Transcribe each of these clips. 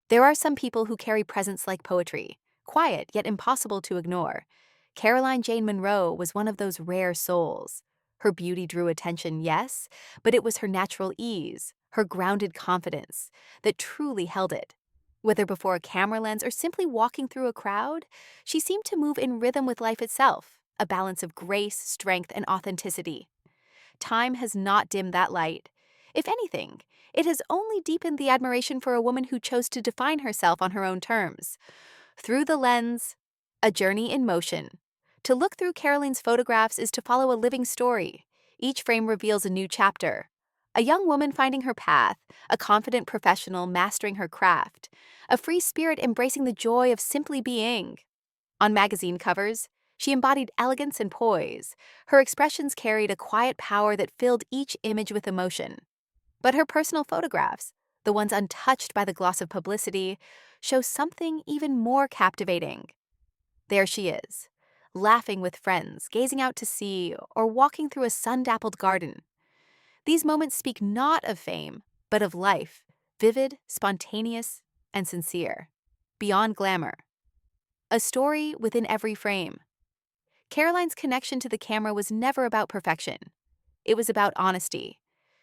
There are some people who carry presence like poetry, quiet yet impossible to ignore. Caroline Jane Munro was one of those rare souls. Her beauty drew attention, yes, but it was her natural ease, her grounded confidence, that truly held it. Whether before a camera lens or simply walking through a crowd, she seemed to move in rhythm with life itself, a balance of grace, strength, and authenticity. Time has not dimmed that light. If anything, it has only deepened the admiration for a woman who chose to define herself on her own terms. Through the lens, a journey in motion. To look through Caroline's photographs is to follow a living story. Each frame reveals a new chapter. A young woman finding her path, a confident professional mastering her craft, a free spirit embracing the joy of simply being. On magazine covers, she embodied elegance and poise. Her expressions carried a quiet power that filled each image with emotion. But her personal photographs, the ones untouched by the gloss of publicity, show something even more captivating. There she is, laughing with friends, gazing out to sea, or walking through a sun-dappled garden. These moments speak not of fame, but of life, vivid, spontaneous, and sincere. Beyond glamour. A story within every frame. Caroline's connection to the camera was never about perfection. It was about honesty.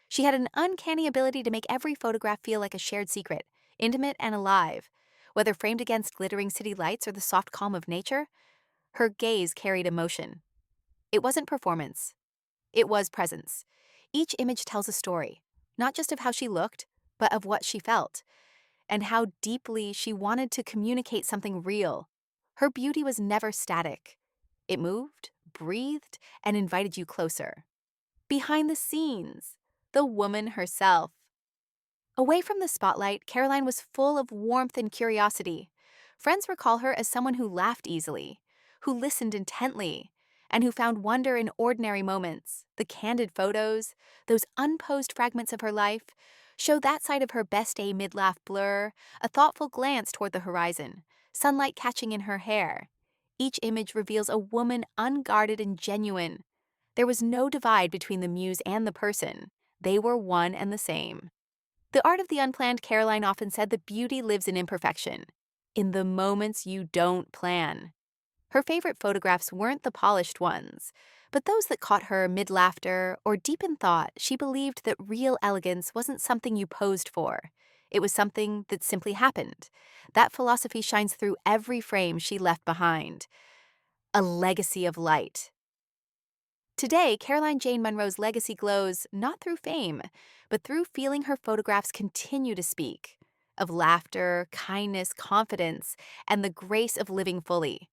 She had an uncanny ability to make every photograph feel like a shared secret, intimate and alive. Whether framed against glittering city lights or the soft calm of nature, her gaze carried emotion. It wasn't performance. It was presence. Each image tells a story, not just of how she looked, but of what she felt, and how deeply she wanted to communicate something real. Her beauty was never static. It moved, breathed, and invited you closer. Behind the scenes, the woman herself. Away from the spotlight, Caroline was full of warmth and curiosity. Friends recall her as someone who laughed easily, who listened intently, and who found wonder in ordinary moments. The candid photos, those unposed fragments of her life, show that side of her best day mid-laugh blur, a thoughtful glance toward the horizon, sunlight catching in her hair. Each image reveals a woman unguarded and genuine. There was no divide between the muse and the person. They were one and the same. The art of the unplanned, Caroline often said that beauty lives in imperfection, in the moments you don't plan. Her favorite photographs weren't the polished ones, but those that caught her mid-laughter or deep in thought. She believed that real elegance wasn't something you posed for. It was something that simply happened. That philosophy shines through every frame she left behind. A legacy of light. Today, Caroline Jane Munro's legacy glows not through fame, but through feeling her photographs continue to speak of laughter, kindness, confidence, and the grace of living fully.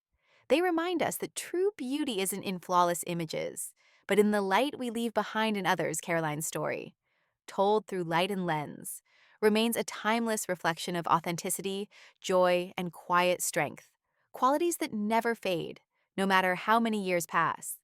They remind us that true beauty isn't in flawless images, but in the light we leave behind in others. Caroline's story, told through light and lens, remains a timeless reflection of authenticity, joy, and quiet strength, qualities that never fade, no matter how many years pass.